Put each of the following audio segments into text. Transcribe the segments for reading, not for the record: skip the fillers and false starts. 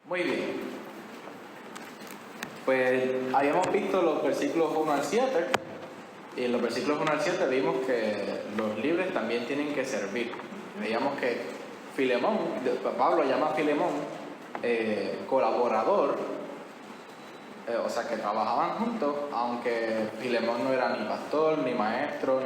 Muy bien. Pues habíamos visto los versículos 1 al 7, y en los versículos 1 al 7 vimos que los libres también tienen que servir. Veíamos que Filemón, Pablo llama a Filemón colaborador, o sea que trabajaban juntos, aunque Filemón no era ni pastor, ni maestro,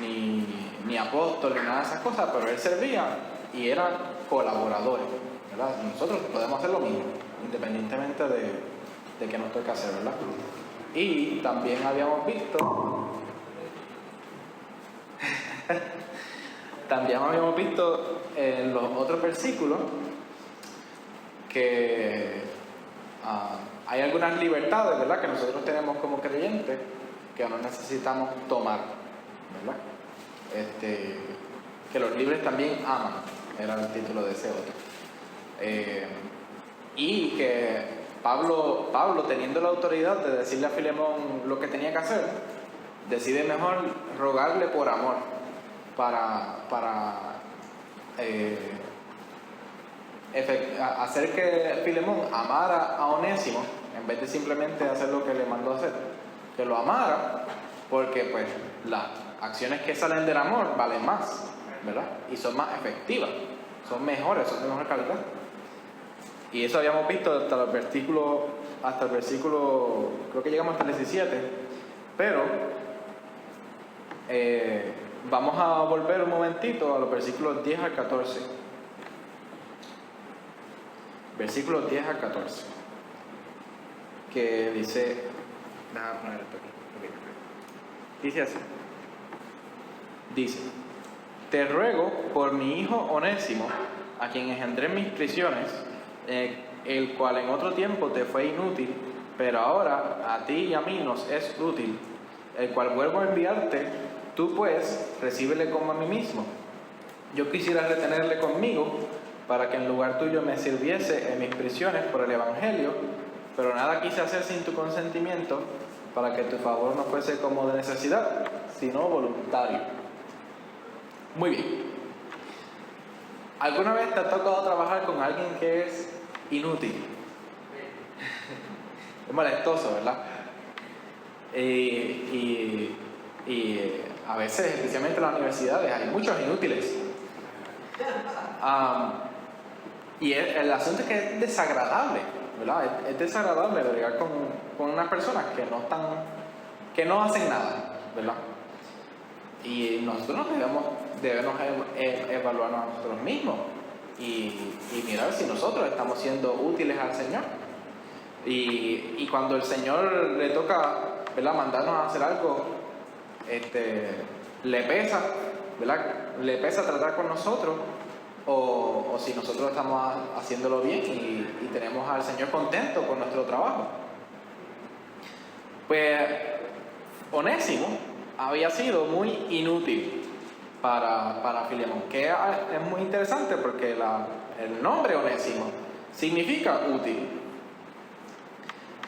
ni apóstol, ni nada de esas cosas, pero él servía y eran colaboradores, ¿verdad? Nosotros podemos hacer lo mismo, independientemente de que nos toque hacer, ¿verdad? Y también habíamos visto en los otros versículos que hay algunas libertades, ¿verdad?, que nosotros tenemos como creyentes que no necesitamos tomar, ¿verdad? Que los libres también aman, era el título de ese otro. Y que Pablo, teniendo la autoridad de decirle a Filemón lo que tenía que hacer, decide mejor rogarle por amor para hacer que Filemón amara a Onésimo en vez de simplemente hacer lo que le mandó hacer, que lo amara, porque pues las acciones que salen del amor valen más, ¿verdad? Y son más efectivas, son mejores, son de mejor calidad. Y eso habíamos visto hasta el versículo, creo que llegamos hasta el 17, pero vamos a volver un momentito a los versículos 10 al 14. Versículos 10 al 14, que dice, déjame poner esto aquí, dice así, dice: te ruego por mi hijo Onésimo, a quien engendré en mis prisiones, el cual en otro tiempo te fue inútil, pero ahora a ti y a mí nos es útil, el cual vuelvo a enviarte, tú pues recíbele como a mí mismo. Yo quisiera retenerle conmigo, para que en lugar tuyo me sirviese en mis prisiones por el Evangelio, pero nada quise hacer sin tu consentimiento, para que tu favor no fuese como de necesidad, sino voluntario. Muy bien. ¿Alguna vez te ha tocado trabajar con alguien que es inútil? Es molestoso, ¿verdad? Y a veces, especialmente en las universidades, hay muchos inútiles. Y el asunto es que es desagradable, ¿verdad? Es desagradable bregar con unas personas que no hacen nada, ¿verdad? Y nosotros debemos evaluarnos a nosotros mismos y mirar si nosotros estamos siendo útiles al Señor. Y cuando el Señor le toca, ¿verdad?, mandarnos a hacer algo, le pesa, ¿verdad?, le pesa tratar con nosotros, o si nosotros estamos haciéndolo bien y tenemos al Señor contento con nuestro trabajo. Pues Onésimo había sido muy inútil para Filemón, que es muy interesante porque el nombre Onésimo significa útil,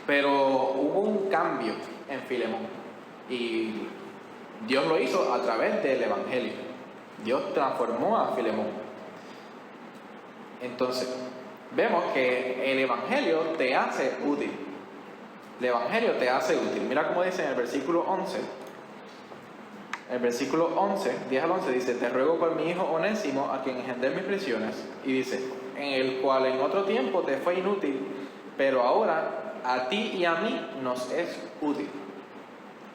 pero hubo un cambio en Filemón y Dios lo hizo a través del Evangelio. Dios transformó a Filemón. Entonces vemos que el Evangelio te hace útil. El Evangelio te hace útil. Mira cómo dice en el versículo 11. El versículo 11, 10 al 11 dice: te ruego por mi hijo Onésimo, a quien engendré mis prisiones, y dice: en el cual en otro tiempo te fue inútil, pero ahora a ti y a mí nos es útil.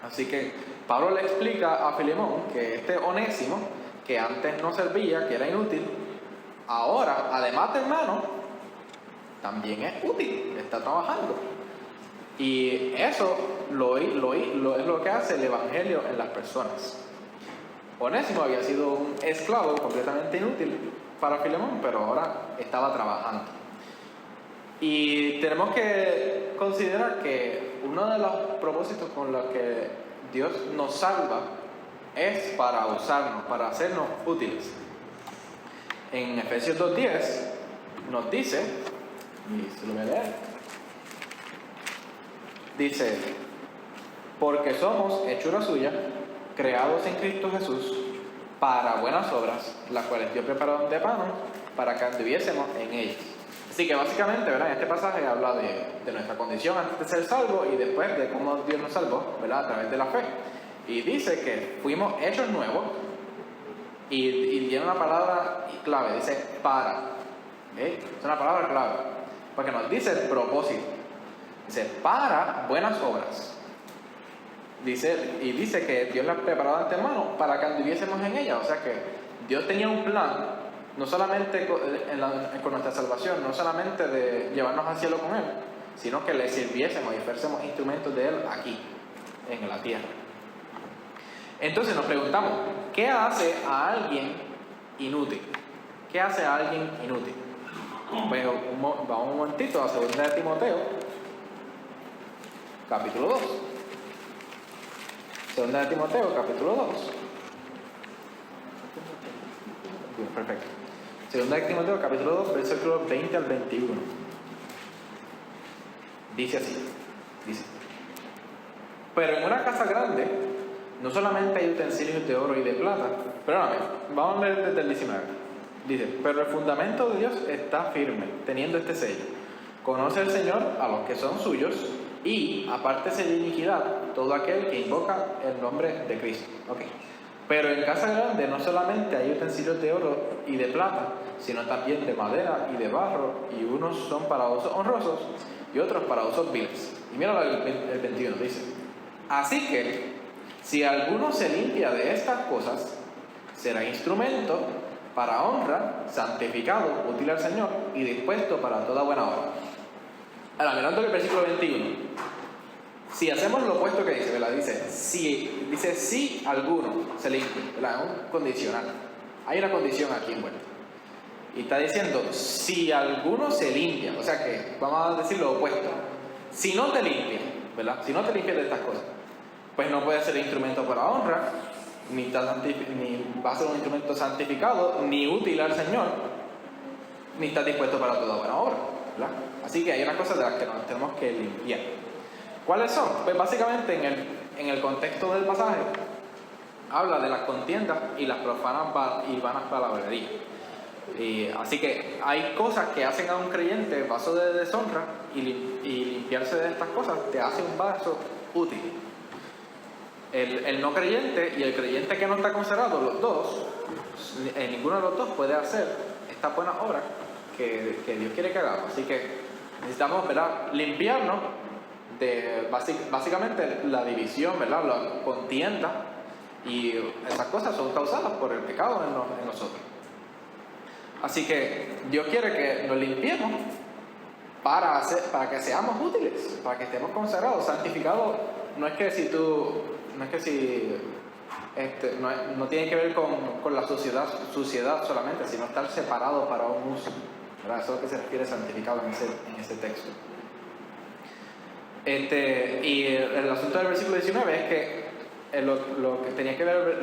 Así que Pablo le explica a Filemón que este Onésimo, que antes no servía, que era inútil, ahora, además de hermano, también es útil, está trabajando. Y eso es lo que hace el Evangelio en las personas. Onésimo había sido un esclavo completamente inútil para Filemón, pero ahora estaba trabajando. Y tenemos que considerar que uno de los propósitos con los que Dios nos salva es para usarnos, para hacernos útiles. En Efesios 2:10 nos dice, y se lo voy a leer, dice: porque somos hechura suya, creados en Cristo Jesús para buenas obras, las cuales Dios preparó de antemano para que anduviésemos en ellas. Así que básicamente, ¿verdad? En este pasaje habla de nuestra condición antes de ser salvos y después de cómo Dios nos salvó, ¿verdad? A través de la fe. Y dice que fuimos hechos nuevos y tiene una palabra clave, dice para. Es una palabra clave, porque nos dice el propósito. Dice para buenas obras. Dice que Dios las preparó de antemano para que anduviésemos en ellas. O sea que Dios tenía un plan, no solamente con nuestra salvación, no solamente de llevarnos al cielo con Él, sino que le sirviésemos y fuésemos instrumentos de Él aquí, en la tierra. Entonces nos preguntamos, ¿qué hace a alguien inútil? ¿Qué hace a alguien inútil? Pues vamos un momentito a 2 de Timoteo, capítulo 2. 2 de Timoteo, capítulo 2. Bien, perfecto. 2 de Timoteo, capítulo 2, versículos 20 al 21. Dice así, pero en una casa grande no solamente hay utensilios de oro y de plata, perdóname, vamos a leer desde el 19. Dice, pero el fundamento de Dios está firme, teniendo este sello. Conoce el Señor a los que son suyos y apártese de iniquidad todo aquel que invoca el nombre de Cristo. Okay. Pero en casa grande no solamente hay utensilios de oro y de plata, sino también de madera y de barro, y unos son para usos honrosos y otros para usos viles. Y mira el 21, dice, así que si alguno se limpia de estas cosas, será instrumento para honra, santificado, útil al Señor y dispuesto para toda buena obra. Ahora, mirando el versículo 21, si hacemos lo opuesto que dice, ¿verdad? Dice si alguno se limpia, ¿verdad? Es un condicional. Hay una condición aquí envuelta. Y está diciendo, si alguno se limpia, o sea que, vamos a decir lo opuesto. Si no te limpias, ¿verdad? Si no te limpias de estas cosas, pues no puede ser instrumento para honra, ni va a ser un instrumento santificado, ni útil al Señor, ni está dispuesto para toda buena obra, ¿verdad? Así que hay una cosa de las que nos tenemos que limpiar. ¿Cuáles son? Pues básicamente en el contexto del pasaje habla de las contiendas y las profanas y vanas palabrerías. Así que hay cosas que hacen a un creyente vaso de deshonra y limpiarse de estas cosas te hace un vaso útil. El no creyente y el creyente que no está consagrado, los dos, ninguno de los dos puede hacer estas buenas obras que Dios quiere que hagamos. Así que necesitamos, ¿verdad?, limpiarnos de básicamente la división, ¿verdad?, la contienda, y esas cosas son causadas por el pecado en nosotros. Así que Dios quiere que nos limpiemos para que seamos útiles, para que estemos consagrados, santificados. No tiene que ver con la suciedad solamente, sino estar separado para un uso, ¿verdad? Eso es lo que se refiere santificado en ese texto. Y el asunto del versículo 19 es que lo que tenía que ver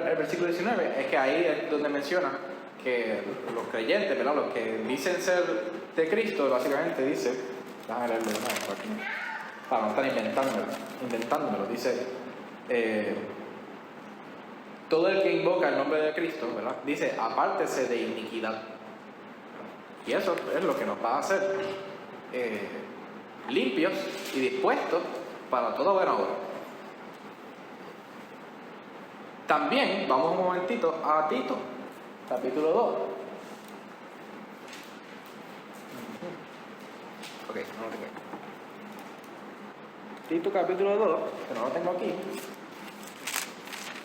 el versículo 19 es que ahí es donde menciona que los creyentes, ¿verdad?, los que dicen ser de Cristo, básicamente dice, déjame leerlo de nuevo aquí, para no estar inventándomelo, dice, todo el que invoca el nombre de Cristo, ¿verdad?, dice, apártese de iniquidad. Y eso es lo que nos va a hacer limpios y dispuestos para toda buena obra. También vamos un momentito a Tito, capítulo 2. Ok, no lo tengo. Tito capítulo 2, que no lo tengo aquí,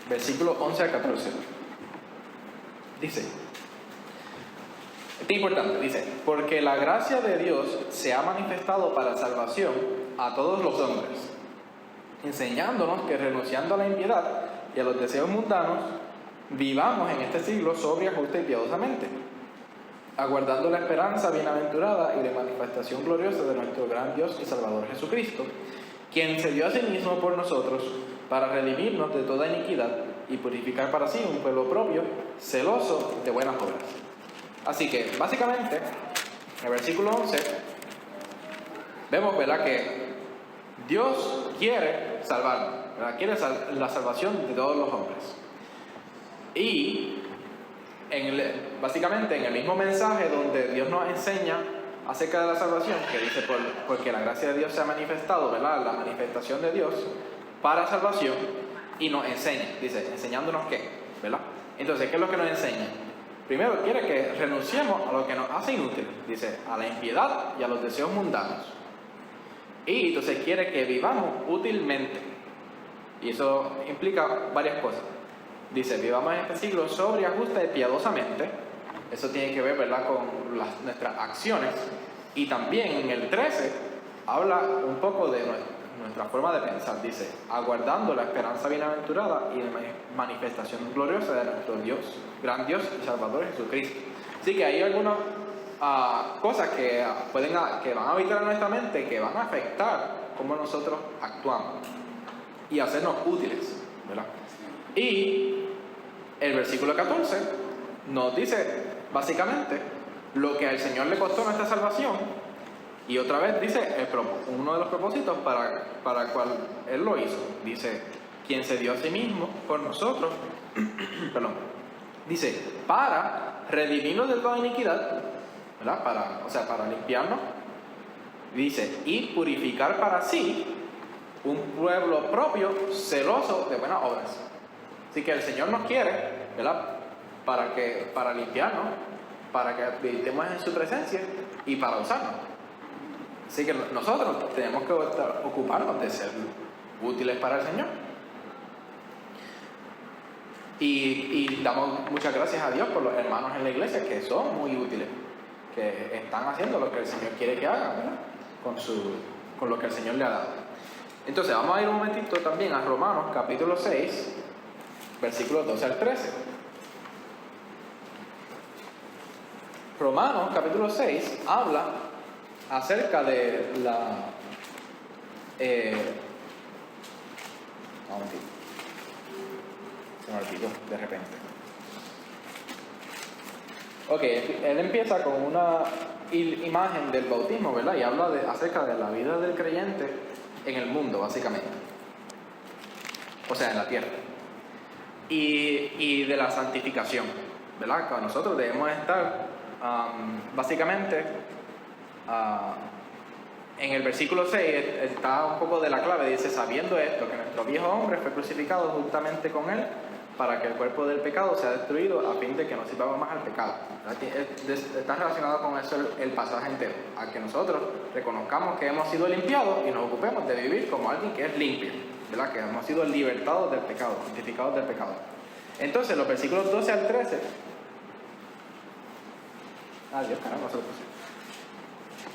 versículos 11 al 14. Dice, es importante, dice, porque la gracia de Dios se ha manifestado para salvación a todos los hombres, enseñándonos que renunciando a la impiedad y a los deseos mundanos, vivamos en este siglo sobria, justa y piadosamente, aguardando la esperanza bienaventurada y de manifestación gloriosa de nuestro gran Dios y Salvador Jesucristo, quien se dio a sí mismo por nosotros para redimirnos de toda iniquidad y purificar para sí un pueblo propio, celoso de buenas obras. Así que, básicamente, en el versículo 11, vemos, ¿verdad?, que Dios quiere salvarnos, ¿verdad?, quiere la salvación de todos los hombres. Y, básicamente, en el mismo mensaje donde Dios nos enseña acerca de la salvación, que dice, porque la gracia de Dios se ha manifestado, ¿verdad? La manifestación de Dios para salvación, y nos enseña, dice, enseñándonos qué, ¿verdad? Entonces, ¿qué es lo que nos enseña? Primero, quiere que renunciemos a lo que nos hace inútiles, dice, a la impiedad y a los deseos mundanos. Y entonces quiere que vivamos útilmente. Y eso implica varias cosas. Dice, vivamos en este siglo sobria, justa y piadosamente. Eso tiene que ver, ¿verdad?, con nuestras acciones. Y también en el 13 habla un poco de nuestra forma de pensar. Dice, aguardando la esperanza bienaventurada y la manifestación gloriosa de nuestro Dios, gran Dios y Salvador Jesucristo. Así que hay algunas cosas que van a habitar en nuestra mente, que van a afectar cómo nosotros actuamos y hacernos útiles, ¿verdad? Y el versículo 14 nos dice básicamente lo que al Señor le costó nuestra salvación, y otra vez dice uno de los propósitos para el cual Él lo hizo. Dice, quien se dio a sí mismo por nosotros, perdón, dice, para redimirnos de toda iniquidad, ¿verdad? Para limpiarnos, dice, y purificar para sí un pueblo propio, celoso de buenas obras. Así que el Señor nos quiere, ¿verdad?, para limpiarnos, para que habitemos en su presencia y para usarnos. Así que nosotros tenemos que ocuparnos de ser útiles para el Señor. Y damos muchas gracias a Dios por los hermanos en la iglesia que son muy útiles, que están haciendo lo que el Señor quiere que hagan, ¿verdad?, con lo que el Señor le ha dado. Entonces vamos a ir un momentito también a Romanos capítulo 6, versículos 12 al 13. Romanos capítulo 6 habla acerca de se me olvidó de repente. Ok, él empieza con una imagen del bautismo, ¿verdad? Y habla acerca de la vida del creyente en el mundo, básicamente. O sea, en la tierra. Y de la santificación, ¿verdad? Que nosotros debemos estar, básicamente, en el versículo 6 está un poco de la clave. Dice, sabiendo esto, que nuestro viejo hombre fue crucificado juntamente con él, para que el cuerpo del pecado sea destruido, a fin de que no sirvamos más al pecado. Está relacionado con eso el pasaje entero, a que nosotros reconozcamos que hemos sido limpiados y nos ocupemos de vivir como alguien que es limpio, ¿verdad?, que hemos sido libertados del pecado, santificados del pecado. Entonces, los versículos 12 al 13. Dios, caramba, no se lo puse.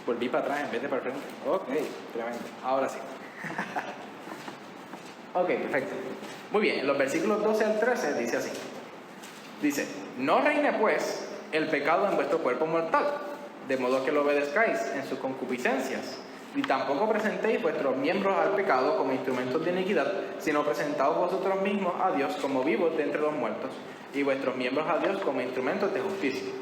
Volví para atrás en vez de para el frente. Ok, tremendo. Ahora sí. Ok, perfecto. Muy bien, en los versículos 12 al 13 dice así. Dice, no reine pues el pecado en vuestro cuerpo mortal, de modo que lo obedezcáis en sus concupiscencias, y tampoco presentéis vuestros miembros al pecado como instrumentos de iniquidad, sino presentaos vosotros mismos a Dios como vivos de entre los muertos, y vuestros miembros a Dios como instrumentos de justicia.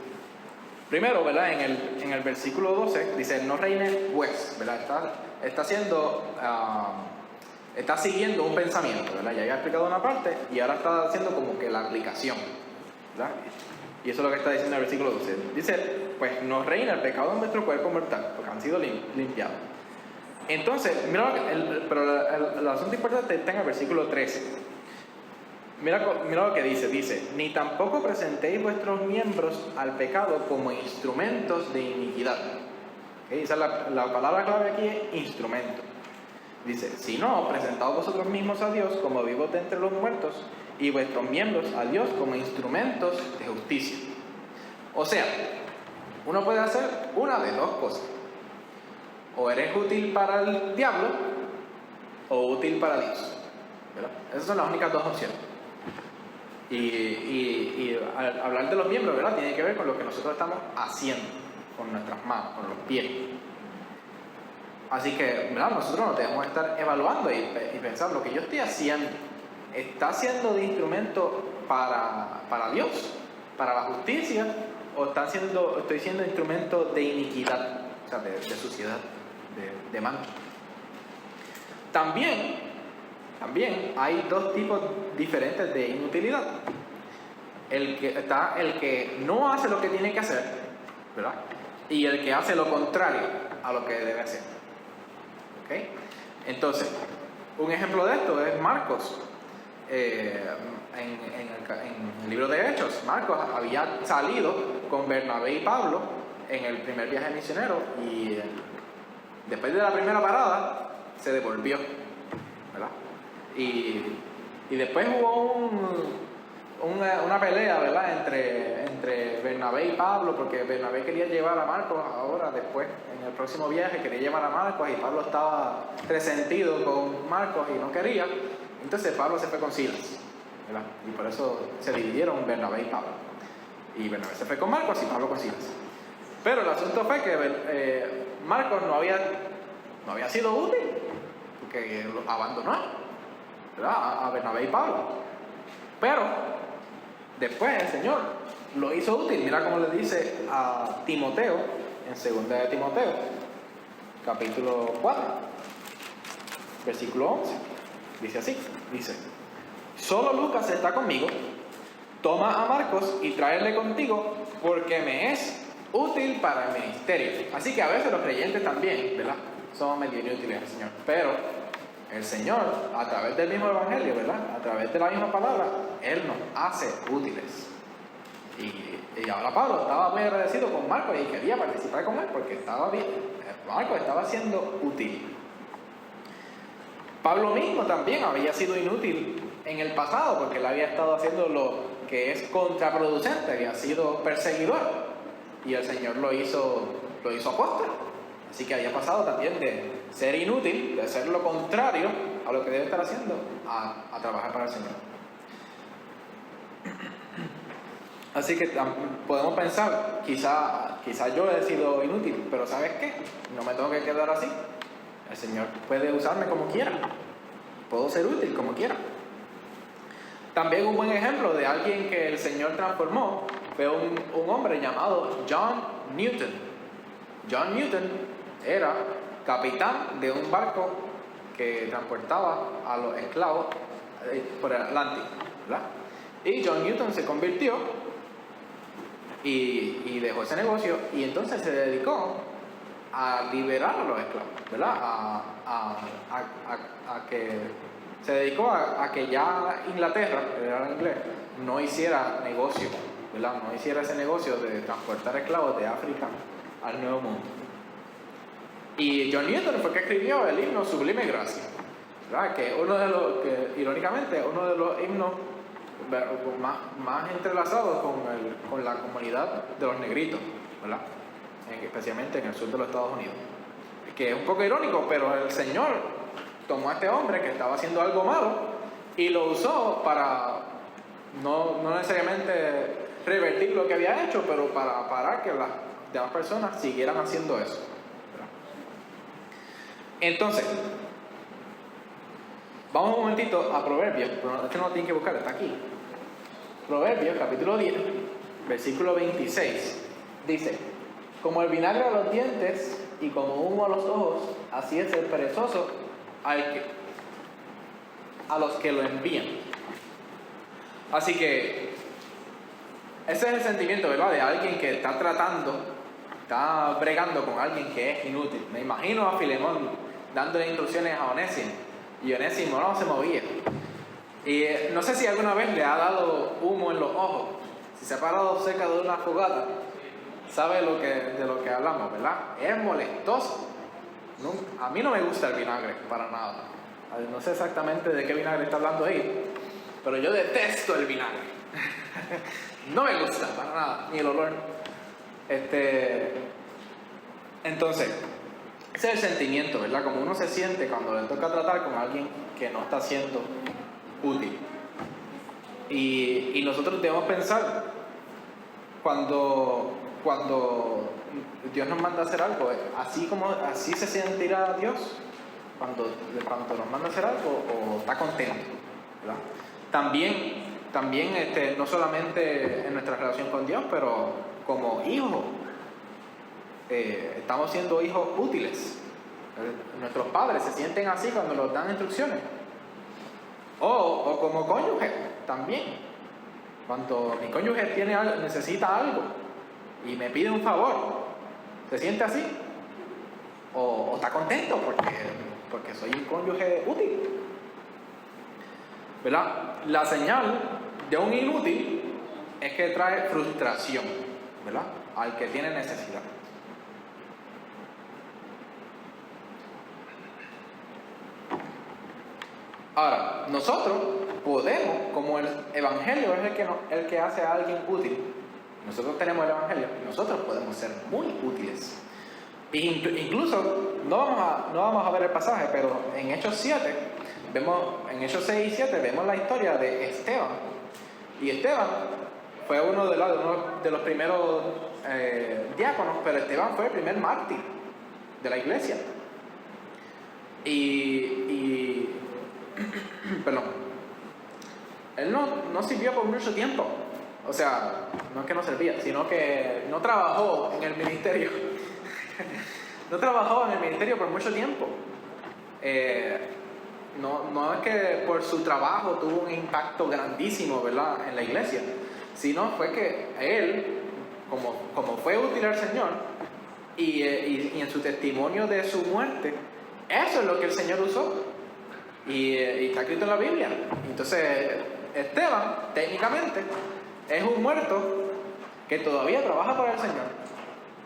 Primero, ¿verdad? En el versículo 12 dice, no reine pues, ¿verdad? Está siguiendo un pensamiento, ¿verdad? Ya había explicado una parte y ahora está haciendo como que la aplicación, ¿verdad? Y eso es lo que está diciendo el versículo 12. Dice, pues no reina el pecado en vuestro cuerpo mortal, porque han sido limpiados. Entonces, mira, el asunto importante está en el versículo 13. Mira lo que dice, ni tampoco presentéis vuestros miembros al pecado como instrumentos de iniquidad. ¿Okay? Esa es la palabra clave aquí, es instrumento. Dice, sino presentaos vosotros mismos a Dios como vivos de entre los muertos, y vuestros miembros a Dios como instrumentos de justicia. O sea, uno puede hacer una de dos cosas. O eres útil para el diablo, o útil para Dios, ¿verdad? Esas son las únicas dos opciones. Y al hablar de los miembros, ¿verdad?, tiene que ver con lo que nosotros estamos haciendo con nuestras manos, con los pies. Así que, ¿verdad?, nosotros nos debemos estar evaluando y pensar, lo que yo estoy haciendo, ¿está siendo de instrumento para Dios, para la justicia, o estoy siendo instrumento de iniquidad, o sea, de suciedad, de mancha? También hay dos tipos diferentes de inutilidad. El que no hace lo que tiene que hacer, ¿verdad?, y el que hace lo contrario a lo que debe hacer. ¿Okay? Entonces, un ejemplo de esto es Marcos. En el libro de Hechos, Marcos había salido con Bernabé y Pablo en el primer viaje misionero y después de la primera parada se devolvió, ¿verdad? Y después hubo una pelea, ¿verdad? entre Bernabé y Pablo, porque Bernabé quería llevar a Marcos ahora, después, en el próximo viaje, quería llevar a Marcos y Pablo estaba resentido con Marcos y no quería. Entonces Pablo se fue con Silas, ¿verdad? Y por eso se dividieron Bernabé y Pablo. Y Bernabé se fue con Marcos y Pablo con Silas. Pero el asunto fue que Marcos no había sido útil, porque lo abandonó, ¿verdad? A Bernabé y Pablo. Pero después el Señor lo hizo útil. Mira cómo le dice a Timoteo, en 2 de Timoteo, capítulo 4, versículo 11. Dice así, dice: solo Lucas está conmigo, toma a Marcos y tráele contigo, porque me es útil para el ministerio. Así que a veces los creyentes también, ¿verdad? Somos medio inútiles al Señor, pero el Señor, a través del mismo Evangelio, ¿verdad? A través de la misma palabra, Él nos hace útiles. Y ahora Pablo estaba muy agradecido con Marcos y quería participar con él porque estaba bien. Marcos estaba siendo útil. Pablo mismo también había sido inútil en el pasado porque él había estado haciendo lo que es contraproducente, había sido perseguidor y el Señor lo hizo apóstol. Así que había pasado también de ser inútil, de hacer lo contrario a lo que debe estar haciendo, a trabajar para el Señor. Así que podemos pensar, quizá yo he sido inútil, pero ¿sabes qué? No me tengo que quedar así. El Señor puede usarme como quiera. Puedo ser útil como quiera. También un buen ejemplo de alguien que el Señor transformó fue un hombre llamado John Newton. John Newton era capitán de un barco que transportaba a los esclavos por el Atlántico, ¿verdad? Y John Newton se convirtió y dejó ese negocio y entonces se dedicó a liberar a los esclavos, ¿verdad? Se dedicó a que ya Inglaterra, era inglés, no hiciera negocio, ¿verdad? No hiciera ese negocio de transportar esclavos de África al Nuevo Mundo. Y John Newton fue que escribió el himno Sublime Gracia, ¿verdad? Que irónicamente, uno de los himnos más entrelazados con la comunidad de los negritos, ¿verdad? Especialmente en el sur de los Estados Unidos. Que es un poco irónico, pero el Señor tomó a este hombre que estaba haciendo algo malo y lo usó para no necesariamente revertir lo que había hecho, pero para parar que las demás personas siguieran haciendo eso, ¿verdad? Entonces, vamos un momentito a Proverbios, pero este no lo tienen que buscar, está aquí. Proverbios capítulo 10, versículo 26, dice: como el vinagre a los dientes y como humo a los ojos, así es el perezoso a los que lo envían. Así que ese es el sentimiento, ¿verdad? De alguien que está bregando con alguien que es inútil. Me imagino a Filemón dándole instrucciones a Onésimo y Onésimo no se movía. Y no sé si alguna vez le ha dado humo en los ojos. Si se ha parado cerca de una fogata, sabe de lo que hablamos, ¿verdad? Es molestoso. A mí no me gusta el vinagre, para nada. No sé exactamente de qué vinagre está hablando ahí, pero yo detesto el vinagre. No me gusta, para nada, ni el olor. Entonces, ese es el sentimiento, ¿verdad? Como uno se siente cuando le toca tratar con alguien que no está siendo útil. Y nosotros debemos pensar cuando Dios nos manda a hacer algo, así se sentirá Dios cuando nos manda a hacer algo, o está contento, ¿verdad? También no solamente en nuestra relación con Dios, pero como hijos, estamos siendo hijos útiles. Nuestros padres se sienten así cuando nos dan instrucciones, o como cónyuge también. Cuando mi cónyuge necesita algo y me pide un favor, ¿Se siente así? ¿O está contento porque soy un cónyuge útil? ¿Verdad? La señal de un inútil es que trae frustración, ¿verdad?, al que tiene necesidad. Ahora, nosotros podemos, como el Evangelio es el que hace a alguien útil, nosotros tenemos el Evangelio, nosotros podemos ser muy útiles. Incluso, no vamos a ver el pasaje, pero en Hechos 7, en Hechos 6 y 7 vemos la historia de Esteban. Y Esteban fue uno de los primeros diáconos, pero Esteban fue el primer mártir de la iglesia. Perdón. Él no sirvió por mucho tiempo. O sea, no es que no servía, sino que no trabajó en el ministerio. No trabajó en el ministerio por mucho tiempo. No es que por su trabajo tuvo un impacto grandísimo, ¿verdad?, en la iglesia, sino fue que él, como fue útil al Señor, y en su testimonio de su muerte, eso es lo que el Señor usó. Y está escrito en la Biblia. Entonces, Esteban, técnicamente, es un muerto que todavía trabaja para el Señor,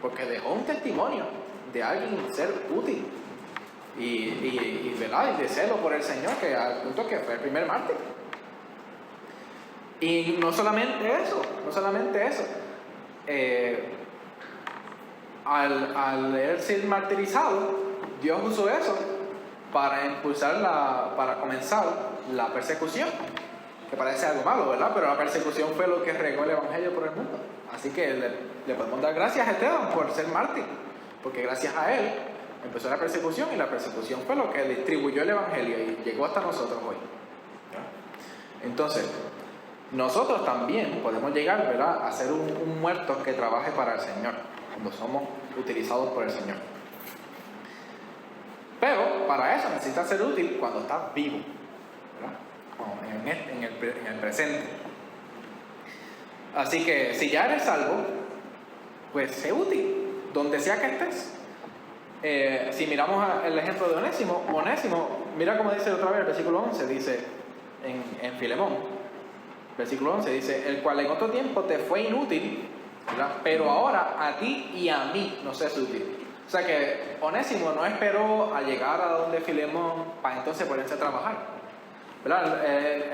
porque dejó un testimonio de alguien ser útil ¿verdad?, y de celo por el Señor, que al punto que fue el primer mártir. Y no solamente eso, al él ser martirizado, Dios usó eso para comenzar la persecución, que parece algo malo, ¿verdad?, pero la persecución fue lo que regó el Evangelio por el mundo. Así que le podemos dar gracias a Esteban por ser mártir, porque gracias a él empezó la persecución, y la persecución fue lo que distribuyó el Evangelio y llegó hasta nosotros hoy. Entonces, nosotros también podemos llegar, ¿verdad?, a ser un muerto que trabaje para el Señor, cuando somos utilizados por el Señor. Pero para eso necesitas ser útil cuando estás vivo, ¿verdad?, en el presente. Así que si ya eres salvo, pues sé útil, donde sea que estés. Si miramos el ejemplo de Onésimo, mira cómo dice otra vez el versículo 11, dice en Filemón, versículo 11 dice: el cual en otro tiempo te fue inútil, ¿verdad?, pero ahora a ti y a mí nos es útil. O sea que Onésimo no esperó a llegar a donde Filemón para entonces ponerse a trabajar, ¿verdad?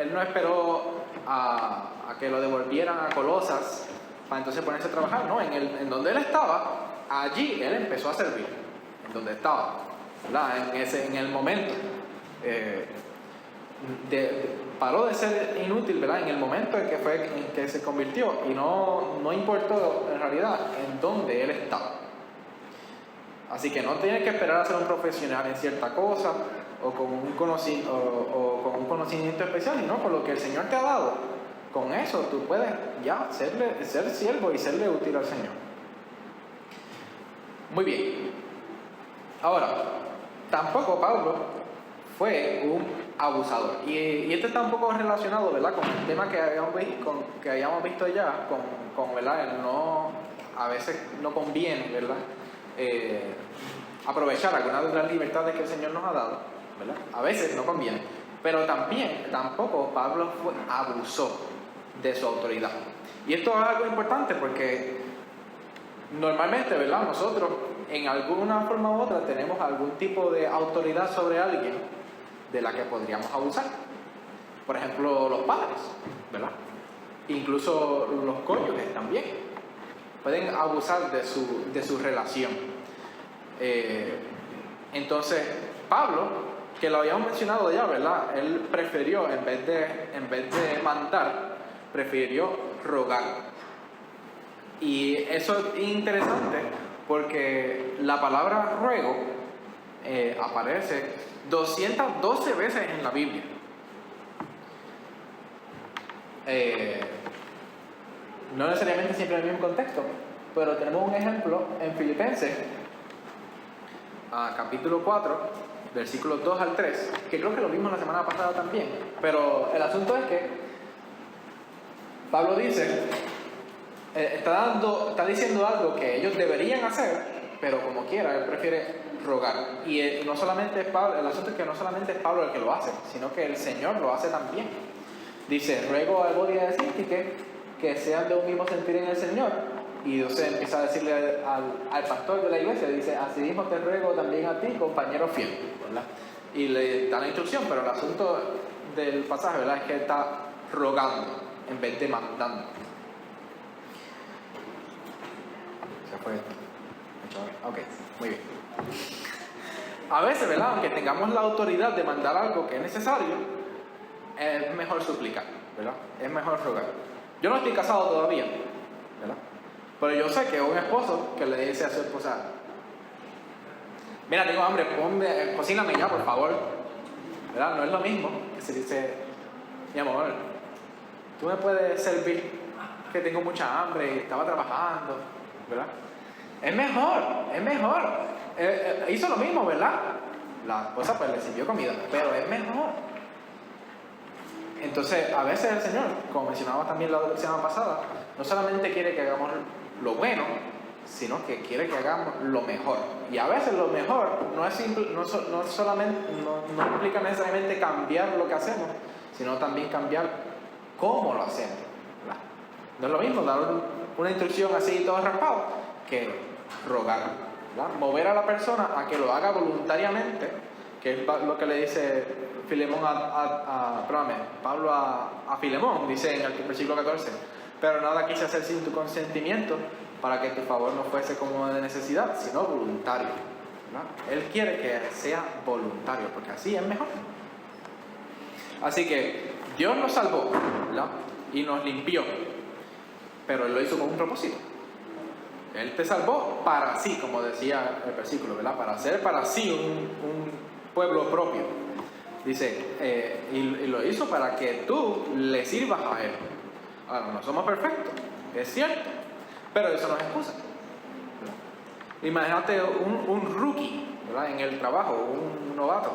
Él no esperó a que lo devolvieran a Colosas para entonces ponerse a trabajar. No, en donde él estaba, allí él empezó a servir, en donde estaba, ¿verdad?, en el momento. Paró de ser inútil, ¿verdad?, en el momento en que se convirtió, y no importó en realidad en dónde él estaba. Así que no tienes que esperar a ser un profesional en cierta cosa o con un conocimiento especial, sino con lo que el Señor te ha dado. Con eso tú puedes ya ser siervo y serle útil al Señor. Muy bien. Ahora, tampoco Pablo fue un abusador. Y esto está un poco relacionado, ¿verdad?, con el tema que habíamos visto ya, con ¿verdad?, a veces no conviene, ¿verdad?, aprovechar algunas de las libertades que el Señor nos ha dado, ¿verdad? A veces no conviene, pero tampoco Pablo abusó de su autoridad. Y esto es algo importante porque normalmente, ¿verdad?, nosotros en alguna forma u otra tenemos algún tipo de autoridad sobre alguien de la que podríamos abusar. Por ejemplo, los padres, ¿verdad? Incluso los cónyuges también pueden abusar de su relación. Entonces, Pablo, que lo habíamos mencionado ya, ¿verdad?, él prefirió, en vez de mandar, prefirió rogar. Y eso es interesante porque la palabra ruego aparece 212 veces en la Biblia. No necesariamente siempre en el mismo contexto, pero tenemos un ejemplo en Filipenses, capítulo 4, versículos 2 al 3, que creo que lo vimos la semana pasada también, pero el asunto es que Pablo dice, está diciendo algo que ellos deberían hacer, pero como quiera, él prefiere rogar. Y no solamente es Pablo, el asunto es que no solamente es Pablo el que lo hace, sino que el Señor lo hace también. Dice, ruego a Evodia y a Síntique que sean de un mismo sentir en el Señor. Y Dios empieza a decirle al pastor de la iglesia, dice, asimismo te ruego también a ti, compañero fiel, ¿verdad? Y le da la instrucción, pero el asunto del pasaje, ¿verdad?, es que él está rogando en vez de mandando. Se fue. Ok, muy bien. A veces, ¿verdad?, aunque tengamos la autoridad de mandar algo que es necesario, es mejor suplicar, ¿verdad? Es mejor rogar. Yo no estoy casado todavía, ¿verdad? Pero yo sé que un esposo que le dice a su esposa, mira, tengo hambre, cocíname ya, por favor, ¿verdad? No es lo mismo que se dice, mi amor, tú me puedes servir, que tengo mucha hambre y estaba trabajando, ¿verdad? Es mejor. Hizo lo mismo, ¿verdad? La esposa pues le sirvió comida, pero es mejor. Entonces, a veces el Señor, como mencionaba también la semana pasada, no solamente quiere que hagamos lo bueno, sino que quiere que hagamos lo mejor. Y a veces lo mejor no implica necesariamente cambiar lo que hacemos, sino también cambiar cómo lo hacemos, ¿verdad? No es lo mismo dar una instrucción así todo raspado que rogar, ¿verdad? Mover a la persona a que lo haga voluntariamente, que es lo que le dice Pablo a Filemón, dice en el versículo 14, pero nada quise hacer sin tu consentimiento, para que tu favor no fuese como de necesidad, sino voluntario, ¿verdad? Él quiere que sea voluntario, porque así es mejor. Así que Dios nos salvó, ¿verdad?, y nos limpió, pero Él lo hizo con un propósito. Él te salvó para sí, como decía el versículo, ¿verdad?, para hacer para sí un pueblo propio. Dice, y lo hizo para que tú le sirvas a Él. Ahora, no somos perfectos, es cierto, pero eso no es excusa, ¿verdad? Imagínate un rookie, ¿verdad?, en el trabajo, un novato.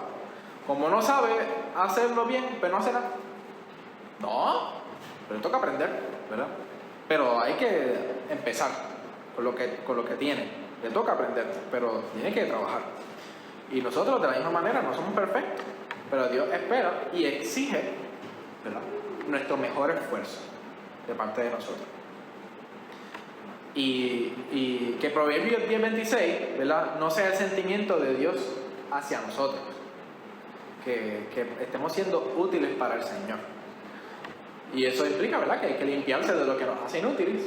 Como no sabe hacerlo bien, pues no hace nada. No, pero toca aprender, ¿verdad? Pero hay que empezar con lo que tiene. Le toca aprender, pero tiene que trabajar. Y nosotros de la misma manera no somos perfectos, pero Dios espera y exige, ¿verdad?, nuestro mejor esfuerzo de parte de nosotros. Y que Proverbios 10:26, ¿verdad?, no sea el sentimiento de Dios hacia nosotros, que estemos siendo útiles para el Señor. Y eso implica, ¿verdad?, que hay que limpiarse de lo que nos hace inútiles,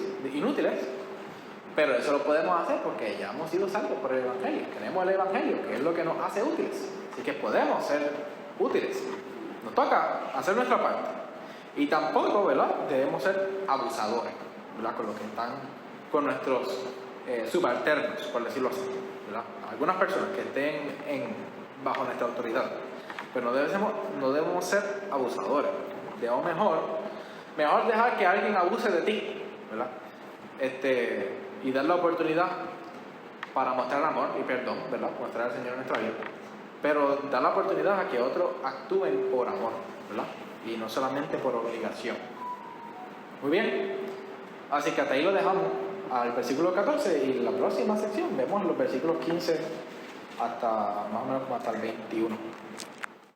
pero eso lo podemos hacer porque ya hemos sido salvos por el Evangelio. Tenemos el Evangelio, que es lo que nos hace útiles. Así que podemos ser útiles. Nos toca hacer nuestra parte. Y tampoco, ¿verdad?, debemos ser abusadores, ¿verdad?, con los que están con nuestros subalternos, por decirlo así, ¿verdad? Algunas personas que estén bajo nuestra autoridad. Pero no debemos ser abusadores. Debemos mejor dejar que alguien abuse de ti, ¿verdad? Y dar la oportunidad para mostrar amor y perdón, ¿verdad?, mostrar al Señor en nuestra vida. Pero dar la oportunidad a que otros actúen por amor, ¿verdad?, y no solamente por obligación. Muy bien, así que hasta ahí lo dejamos, al versículo 14, y en la próxima sección vemos los versículos 15 hasta más o menos como hasta el 21.